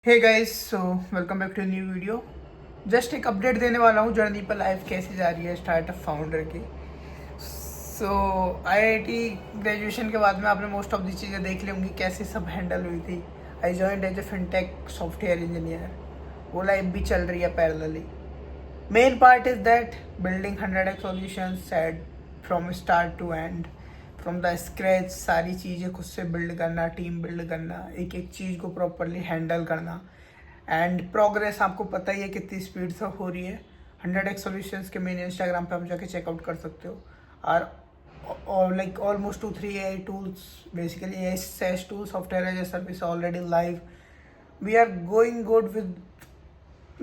Hey guys, so welcome back to new video. Just एक update देने वाला हूँ जर्नी पर लाइफ कैसे जा रही है स्टार्टअप फाउंडर की। सो आईआईटी ग्रेजुएशन के बाद में आपने मोस्ट ऑफ दी चीज़ें देख ली होंगी कैसे सब हैंडल हुई थी। I joined as a fintech software engineer. वो लाइफ भी चल रही है parallelly. Main part is that building 100x solutions set from start to end, from the scratch सारी चीज़ें खुद से बिल्ड करना, टीम बिल्ड करना, एक एक चीज़ को प्रॉपरली हैंडल करना। एंड प्रोग्रेस आपको पता ही है कितनी स्पीड से हो रही है। 100x सॉल्यूशंस के मेन इंस्टाग्राम पे आप जाके चेकआउट कर सकते हो। और like almost 2-3 AI tools, basically AI SaaS tool, software as a service already live. We are going good with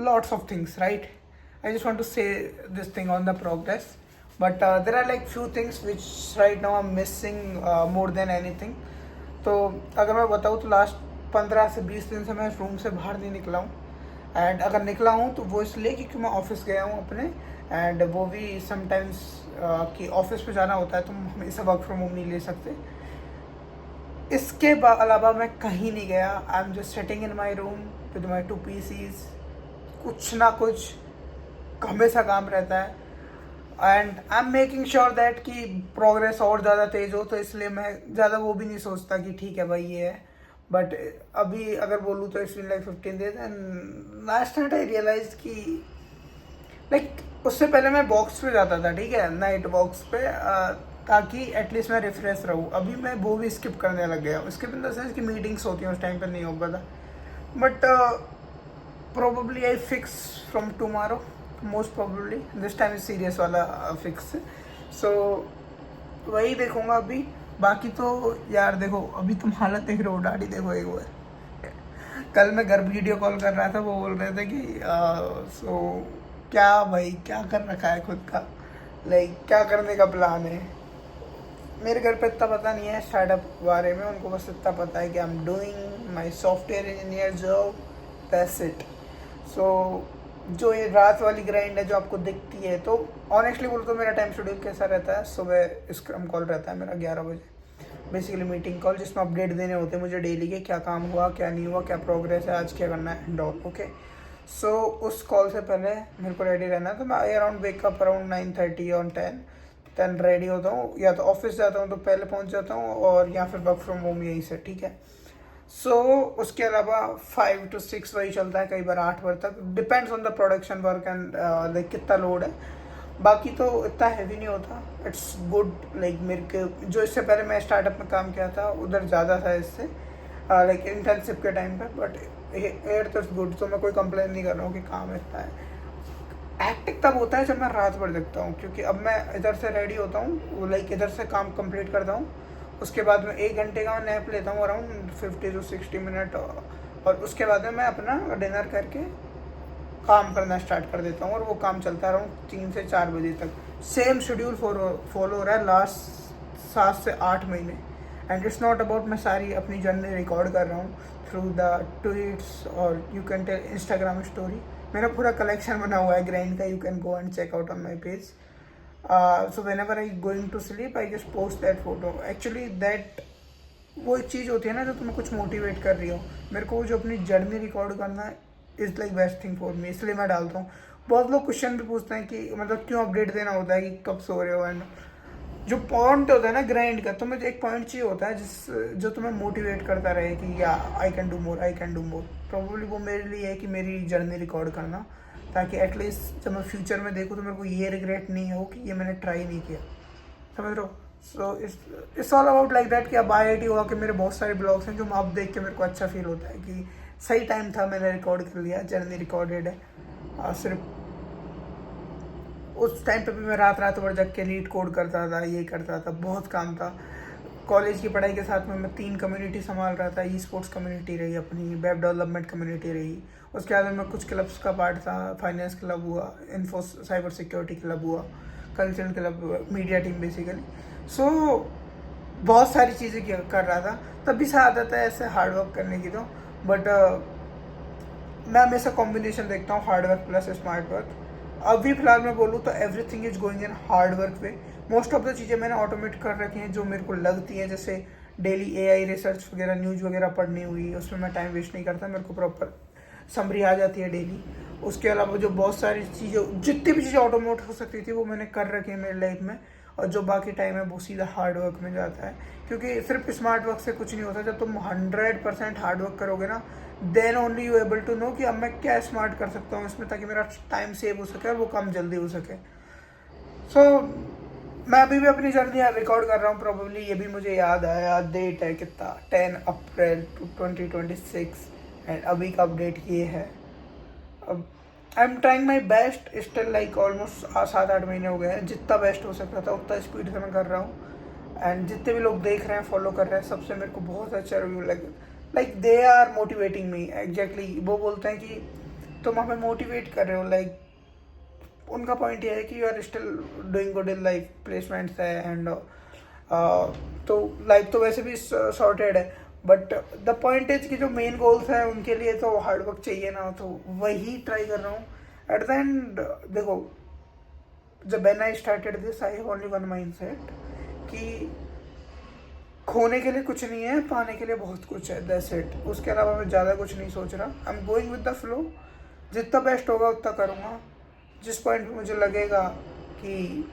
lots of things, right? I just want to say this thing on the progress, but there are like few things which right now I'm missing more than anything. तो अगर मैं बताऊँ तो last 15 से 20 दिन से मैं room से बाहर नहीं निकला हूँ। एंड अगर निकला हूँ तो वो इसलिए क्योंकि मैं ऑफिस गया हूँ अपने, एंड वो भी समटाइम्स कि ऑफिस पे जाना होता है तो हम हमेशा वर्क फ्रॉम होम नहीं ले सकते। इसके अलावा मैं कहीं नहीं गया। आई am just setting in my room with my 2 PCs। कुछ ना कुछ हमेशा काम रहता है and I am making sure that कि प्रोग्रेस और ज़्यादा तेज़ हो, तो इसलिए मैं ज़्यादा वो भी नहीं सोचता कि ठीक है भाई ये है। बट अभी अगर बोलूँ तो it's been like 15 days and last night I realise कि लाइक उससे पहले मैं बॉक्स पे जाता था, ठीक है, नाइट बॉक्स पे, ताकि एटलीस्ट मैं रिफ्रेश रहूँ। अभी मैं वो भी स्किप करने लग गया हूँ। स्किप इन द सेंस कि मीटिंग्स होती हैं उस टाइम पर नहीं हो पाता। But probably I fix from tomorrow, most probably this time is serious वाला फिक्स। सो वही देखूंगा अभी। बाकी तो यार देखो, अभी तुम हालत देख रहे हो, डाडी देखो एक वो है। कल मैं घर वीडियो कॉल कर रहा था, वो बोल रहे थे कि सो क्या भाई क्या कर रखा है खुद का, लाइक क्या करने का प्लान है। मेरे घर पे इतना पता नहीं है स्टार्टअप बारे में, उनको बस इतना पता है कि I am doing my software engineer job, that's it. So जो ये रात वाली ग्राइंड है जो आपको दिखती है, तो ऑनेस्टली बोलो तो मेरा टाइम शेड्यूल कैसा रहता है, सुबह स्क्रम कॉल रहता है मेरा 11 बजे, बेसिकली मीटिंग कॉल, जिसमें अपडेट देने होते हैं मुझे डेली के, क्या काम हुआ क्या नहीं हुआ, क्या प्रोग्रेस है, आज क्या करना है एंड ऑल। ओके, सो उस कॉल से पहले मेरे को रेडी रहना है, तो मैं अराउंड वेकअप अराउंड 9:30 और 10 रेडी होता हूँ। या तो ऑफिस जाता हूँ तो पहले पहुँच जाता हूँ, और या फिर वर्क फ्रॉम होम यहीं से, ठीक है। सो उसके अलावा 5 to 6 वही चलता है, कई बार 8 बजे तक, depends on the production work and like कितना लोड है। बाकी तो इतना हैवी नहीं होता, इट्स गुड। लाइक मेरे के जो इससे पहले मैं स्टार्टअप में काम किया था उधर ज़्यादा था इससे, लाइक इंटर्नशिप के टाइम पे, बट एयर तो गुड। तो मैं कोई कंप्लेन नहीं कर रहा हूँ कि काम इतना है। एक्टिव तब होता है जब मैं रात भर देखता हूँ, क्योंकि अब मैं इधर से रेडी होता हूँ, लाइक इधर से काम कंप्लीट करता हूँ, उसके बाद में 1 घंटे का नैप लेता हूँ अराउंड 50 to 60 मिनट, और उसके बाद में मैं अपना डिनर करके काम करना स्टार्ट कर देता हूँ, और वो काम चलता रहा हूँ 3 से 4 बजे तक। सेम शेड्यूल फॉलो हो रहा है लास्ट 7 से 8 महीने। एंड इट्स नॉट अबाउट मैं सारी अपनी जर्नी रिकॉर्ड कर रहा हूँ थ्रू द ट्वीट्स, और you can tell Instagram story. मेरा पूरा कलेक्शन बना हुआ है ग्राइंड का, you can go and check out on my page. So whenever I going to sleep I just post that photo. Actually that वो एक चीज़ होती है ना जो तुम्हें कुछ मोटिवेट कर रही हो। मेरे को जो अपनी जर्नी रिकॉर्ड करना is like best thing for me, इसलिए मैं डालता हूँ। बहुत लोग क्वेश्चन भी पूछते हैं कि मतलब क्यों अपडेट देना होता है, कि कब सो रहे हो, एंड जो पॉइंट होता है ना ग्राइंड का, तुम्हें एक पॉइंट चाहिए होता है जो तुम्हें मोटिवेट करता रहे कि या I can do more, I can do more. Probably वो मेरे लिए है कि मेरी जर्नी रिकॉर्ड करना, ताकि एटलीस्ट जब मैं फ्यूचर में देखूँ तो मेरे को ये रिग्रेट नहीं हो कि ये मैंने ट्राई नहीं किया, समझ रहे हो। So it's all about like that कि अब IIT हुआ कि मेरे बहुत सारे ब्लॉग्स हैं जो अब देख के मेरे को अच्छा फील होता है कि सही टाइम था, मैंने रिकॉर्ड कर लिया, जर्नी रिकॉर्डेड है। सिर्फ उस टाइम पे भी मैं रात भर जग के लीड कोड करता था, ये करता था, बहुत काम था। कॉलेज की पढ़ाई के साथ में मैं 3 कम्युनिटी संभाल रहा था। ई स्पोर्ट्स कम्युनिटी रही अपनी, वेब डेवलपमेंट कम्युनिटी रही, उसके बाद में कुछ क्लब्स का पार्ट था, फाइनेंस क्लब हुआ, इन्फो साइबर सिक्योरिटी क्लब हुआ, कल्चरल क्लब हुआ, मीडिया टीम बेसिकली। सो बहुत सारी चीज़ें कर रहा था, तभी से आदत है ऐसे हार्ड वर्क करने की। तो बट मैं हमेशा कॉम्बिनेशन देखता हूँ, hard work plus smart work. अभी फिलहाल मैं बोलूँ तो everything is going in hard work way. Most of the चीज़ें मैंने ऑटोमेट कर रखी हैं जो मेरे को लगती हैं, जैसे डेली AI रिसर्च वगैरह, न्यूज़ वगैरह पढ़नी हुई, उसमें मैं टाइम वेस्ट नहीं करता, मेरे को प्रॉपर समरी आ जाती है डेली। उसके अलावा जो बहुत सारी चीज़ें, जितनी भी चीज़ें ऑटोमेट हो सकती थी वो मैंने कर रखी है मेरी लाइफ में, और जो बाकी टाइम है वो सीधा हार्ड वर्क में जाता है, क्योंकि सिर्फ स्मार्ट वर्क से कुछ नहीं होता। जब तुम 100% हार्ड वर्क करोगे ना, then only you able to know कि अब मैं क्या स्मार्ट कर सकता हूँ इसमें, ताकि मेरा टाइम सेव हो सके और वो काम जल्दी हो सके। सो मैं अभी भी अपनी जर्नी रिकॉर्ड कर रहा हूँ। प्रॉब्लली ये भी मुझे याद आया, डेट है कितना, 10 अप्रैल 2026, एंड अभी का अपडेट ये है। अब I am trying my best still, like almost 7-8 महीने हो गए हैं। जितना बेस्ट हो सकता था उतना स्पीड से मैं कर रहा हूँ, एंड जितने भी लोग देख रहे हैं, फॉलो कर रहे हैं, सबसे मेरे को बहुत अच्छा रिव्यू लगे। Like they are motivating me. Exactly वो बोलते हैं कि तुम हमें मोटिवेट कर रहे हो। लाइक उनका पॉइंट ये है कि you are still doing good in life, placements है एंड तो लाइफ तो वैसे भी सॉर्टेड है, बट द पॉइंट इज कि जो मेन गोल्स हैं उनके लिए तो हार्ड वर्क चाहिए ना, तो वही ट्राई कर रहा हूँ। एट द एंड देखो, जब when I started this I have only one mind set कि खोने के लिए कुछ नहीं है, पाने के लिए बहुत कुछ है, दैट्स इट। उसके अलावा मैं ज़्यादा कुछ नहीं सोच रहा। I am going with the flow, जितना बेस्ट होगा उतना करूँगा। जिस पॉइंट पे मुझे लगेगा कि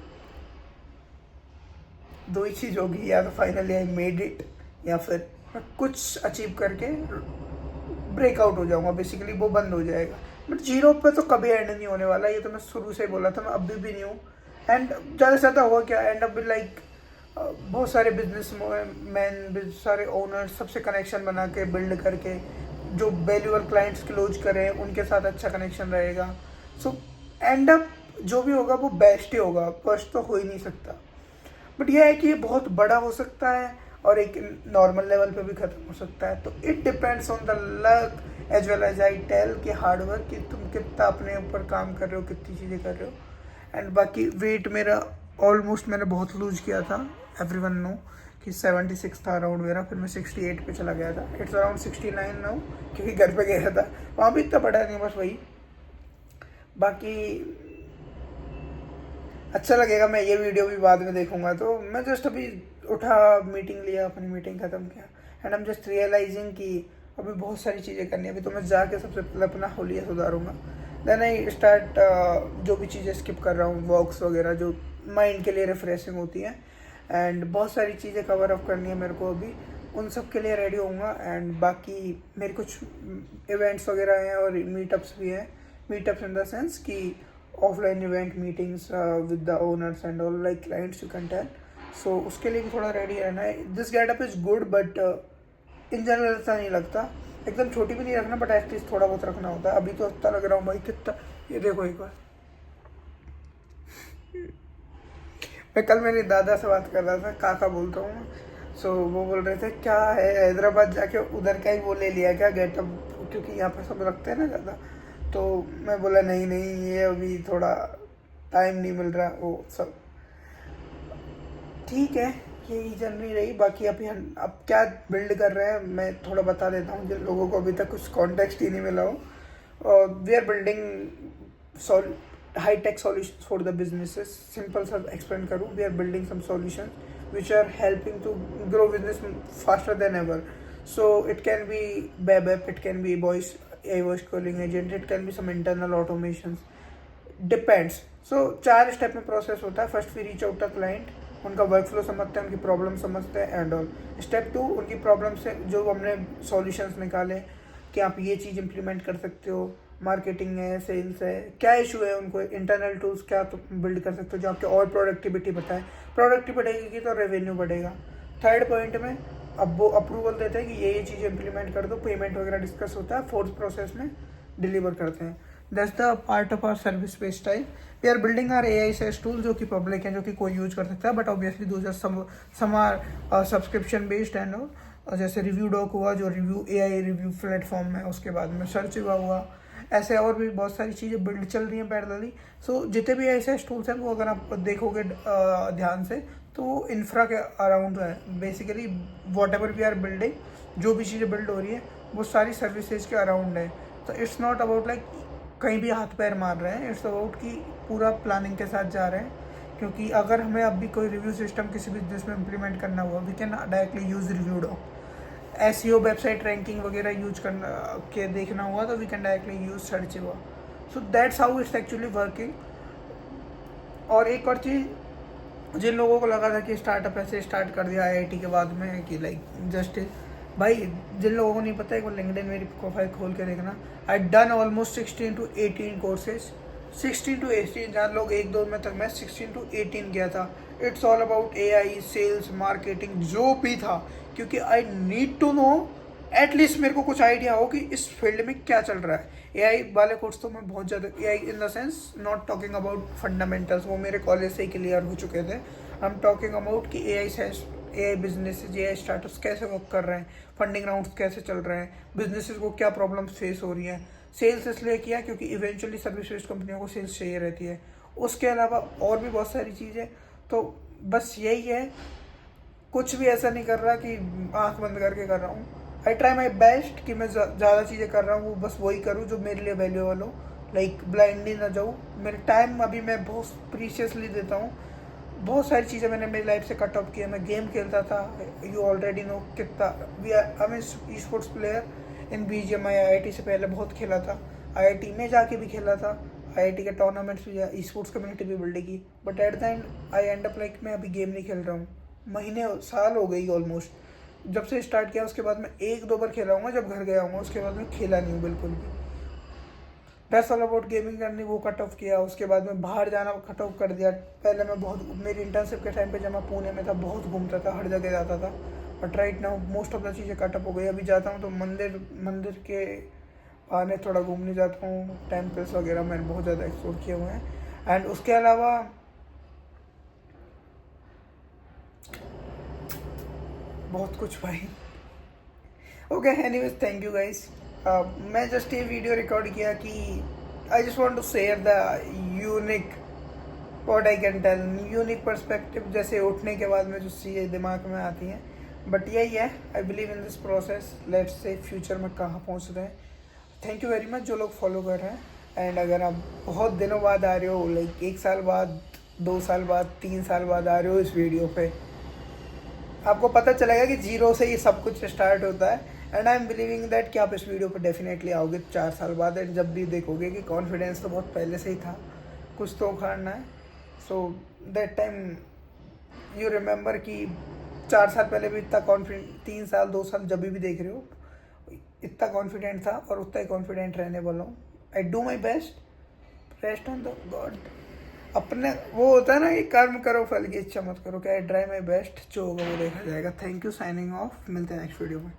दो ही चीज़ होगी, या तो फाइनली आई मेड इट, या फिर मैं कुछ अचीव करके ब्रेकआउट हो जाऊंगा, बेसिकली वो बंद हो जाएगा। बट जीरो पे तो कभी एंड नहीं होने वाला, ये तो मैं शुरू से बोला था, मैं अभी भी नहीं हूँ। एंड ज़्यादा से ज़्यादा हुआ क्या, एंड अब लाइक बहुत सारे बिजनेस मैन, सारे ओनर्स, सबसे कनेक्शन बना के बिल्ड करके जो वैल्यूएबल क्लाइंट्स क्लोज करें उनके साथ अच्छा कनेक्शन रहेगा। सो एंड अप जो भी होगा वो बेस्ट ही होगा, फर्स्ट तो हो ही नहीं सकता। बट यह है कि ये बहुत बड़ा हो सकता है और एक नॉर्मल लेवल पे भी ख़त्म हो सकता है। तो it depends on the luck as well as I tell कि हार्ड वर्क, कि तुम कितना अपने ऊपर काम कर रहे हो, कितनी चीज़ें कर रहे हो। एंड बाकी वेट मेरा ऑलमोस्ट मैंने बहुत लूज किया था, एवरीवन नो कि 76 था अराउंड मेरा, फिर मैं 68 पे चला गया था। इट्स अराउंड 69 नाउ, क्योंकि घर पे गया था, वहाँ भी इतना बड़ा नहीं, बस वही। बाकी अच्छा लगेगा, मैं ये वीडियो भी बाद में देखूंगा। तो मैं जस्ट अभी उठा, मीटिंग लिया, अपनी मीटिंग ख़त्म किया, and I am just realising कि अभी बहुत सारी चीज़ें करनी है। अभी तो मैं जाके सबसे पहले अपना होलिया सुधारूंगा, देन आई स्टार्ट जो भी चीज़ें स्किप कर रहा हूँ, वॉक्स वगैरह जो माइंड के लिए रिफ्रेशिंग होती हैं, एंड बहुत सारी चीज़ें कवर अप करनी है मेरे को अभी, उन सब के लिए रेडी होऊंगा। एंड बाकी मेरे कुछ इवेंट्स वगैरह हैं और मीटअप्स भी हैं। मीटअप्स इन द सेंस कि offline event meetings with the owners and all, like clients you can tell. So उसके लिए भी थोड़ा रेडी रहना है। This getup is good, but in general ऐसा नहीं लगता, एकदम छोटी भी नहीं रखना, बट एटलीस्ट थोड़ा बहुत रखना होता है। अभी तो अच्छा लग रहा हूँ भाई, कितना, ये देखो एक बार। मैं कल मेरे दादा से बात कर रहा था, काका बोलता हूँ। सो वो बोल रहे थे क्या है हैदराबाद जाके उधर का ही वो ले लिया क्या गेटअप, क्योंकि यहाँ पे सब रखते हैं ना ज़्यादा। तो मैं बोला नहीं नहीं, ये अभी थोड़ा टाइम नहीं मिल रहा, वो सब ठीक है, यही जर्नी रही। बाकी अभी हम अब क्या बिल्ड कर रहे हैं मैं थोड़ा बता देता हूँ, जिन लोगों को अभी तक कुछ कॉन्टेक्स्ट ही नहीं मिला हो। We are building high tech solutions for the businesses. Simple सा एक्सप्लेन करूँ, we are building some solution which are helping to grow business faster than ever. So it can be web app, it can be voice calling agent, it can be some internal automations, depends. So 4 step में process होता है। First we reach out the client, उनका workflow समझते हैं, उनकी problem समझते हैं and all. Step 2, उनकी प्रॉब्लम से जो हमने सॉल्यूशंस निकाले कि आप ये चीज़ इंप्लीमेंट कर सकते हो, मार्केटिंग है, सेल्स है, क्या इशू है, उनको इंटरनल टूल्स क्या तो बिल्ड कर सकते हो जो आपके और प्रोडक्टिविटी बताए। प्रोडक्टिविटी बढ़ेगी तो रेवेन्यू बढ़ेगा। थर्ड पॉइंट में अब वो अप्रूवल देते हैं कि ये चीज़ें इंप्लीमेंट कर दो, पेमेंट वगैरह डिस्कस होता है। फोर्थ प्रोसेस में डिलीवर करते हैं। That's the part of our service based type. We are building our AI SaaS tool जो कि पब्लिक है, जो कि कोई यूज कर सकता है, but obviously though some are subscription based and all. जैसे रिव्यू डॉक हुआ जो रिव्यू AI रिव्यू प्लेटफॉर्म है, उसके बाद में सर्च हुआ, ऐसे और भी बहुत सारी चीज़ें बिल्ड चल रही हैं पैरेलली। सो जितने भी ऐसे टूल्स हैं वो अगर आप देखोगे ध्यान से तो वो इंफ्रा के अराउंड है। Basically whatever we are building, जो भी चीज़ें बिल्ड हो रही है वो सारी सर्विसेज के अराउंड है। तो इट्स नॉट अबाउट लाइक कहीं भी हाथ पैर मार रहे हैं, इट्स अबाउट कि पूरा प्लानिंग के साथ जा रहे हैं। क्योंकि अगर हमें अभी कोई रिव्यू सिस्टम किसी बिजनेस में इम्प्लीमेंट करना हुआ, we can directly use review doc. SEO website ranking वगैरह यूज करना के देखना हुआ तो we can directly use search हुआ. So that's how it's actually working. और एक और चीज़, जिन लोगों को लगा था कि स्टार्टअप ऐसे स्टार्ट कर दिया IIT के बाद में कि लाइक जस्ट, भाई जिन लोगों को नहीं पता है वो लिंक्डइन मेरी प्रोफाइल खोल के देखना. I done almost 16 to 18 courses. 16 to 18, जहाँ लोग 1-2 में तक, मैं 16 to 18 गया था. It's all about AI, sales, marketing, जो भी था, क्योंकि I need to know, at least मेरे को कुछ आइडिया हो कि इस फील्ड में क्या चल रहा है. AI वाले कोर्स तो मैं बहुत ज़्यादा, AI in the sense not talking about fundamentals, वो मेरे कॉलेज से ही क्लियर हो चुके थे. आई एम टॉकिंग अबाउट कि AI बिजनेस, AI स्टार्टअप्स कैसे वर्क कर रहे हैं, फंडिंग राउंड्स कैसे चल रहे हैं, बिजनेसेस को क्या प्रॉब्लम्स फेस हो रही हैं. सेल्स इसलिए किया क्योंकि इवेंचुअली सर्विस बेस्ड कंपनियों को सेल्स चाहिए रहती है. उसके अलावा और भी बहुत सारी चीज़ें. तो बस यही है, कुछ भी ऐसा नहीं कर रहा कि आंख बंद करके कर रहा हूँ. आई ट्राई माई बेस्ट कि मैं ज़्यादा चीज़ें कर रहा हूँ, वो बस वही करूँ जो मेरे लिए वैल्यूएबल हो. लाइक ब्लाइंडली ना जाऊँ. मेरे टाइम अभी मैं बहुत प्रीशियसली देता हूँ. बहुत सारी चीज़ें मैंने मेरी लाइफ से कट ऑफ किया. मैं गेम खेलता था, यू ऑलरेडी नो कितना. I am esports player in BGMI. IIT से पहले बहुत खेला था, IIT में जाके भी खेला था, IIT के टूर्नामेंट्स भी, ई स्पोर्ट्स कम्युनिटी भी बिल्ड की. But at the and I and up like मैं अभी गेम नहीं खेल रहा हूँ. महीने साल हो गई ऑलमोस्ट जब से स्टार्ट किया. उसके बाद मैं 1-2 बार खेला हूँ जब घर गया हूँ, उसके बाद मैं खेला नहीं हूँ बिल्कुल भी. दैट्स ऑल अबाउट गेमिंग करनी, वो कट ऑफ किया. उसके बाद में बाहर जाना कट ऑफ कर दिया. पहले मैं बहुत, मेरी इंटर्नशिप के टाइम पे जब मैं पुणे में था, बहुत घूमता था, हर जगह जाता था. But right now most of the चीज़ें कट ऑफ हो गई. अभी जाता हूँ तो मंदिर के बहाने थोड़ा घूमने जाता हूँ. टेम्पल्स वगैरह मैंने बहुत ज़्यादा एक्सप्लोर किए हुए हैं. एंड उसके अलावा बहुत कुछ भाई. Okay, anyways, thank you guys. मैं जस्ट ये वीडियो रिकॉर्ड किया कि I just want to share the unique, what I can tell, unique perspective. जैसे उठने के बाद में जो चीज़ें दिमाग में आती हैं. बट यही है, I believe in this process. Let's say future में कहाँ पहुँच रहे हैं. थैंक यू वेरी मच जो लोग फॉलो कर रहे हैं. एंड अगर आप बहुत दिनों बाद आ रहे हो, लाइक 1 साल बाद, 2 साल बाद, 3 साल बाद आ रहे हो इस वीडियो पे, आपको पता चलेगा कि जीरो से ही सब कुछ स्टार्ट होता है. And I M believing that कि आप इस वीडियो पर डेफिनेटली आओगे 4 साल बाद. एंड जब भी देखोगे कि कॉन्फिडेंस तो बहुत पहले से ही था, कुछ तो उखाड़ना है. So that time you remember कि 4 साल पहले भी इतना कॉन्फिडेंट, 3 साल 2 साल जब भी देख रहे हो, इतना कॉन्फिडेंट था और उतना ही कॉन्फिडेंट रहने वाला हूँ. I do my best, rest on the God. अपने वो होता है ना कि कर्म करो फल की इच्छा मत करो. क्या, ट्राई माई बेस्ट, जो होगा वो देखा जाएगा. Thank you, signing off. मिलते हैं नेक्स्ट वीडियो में.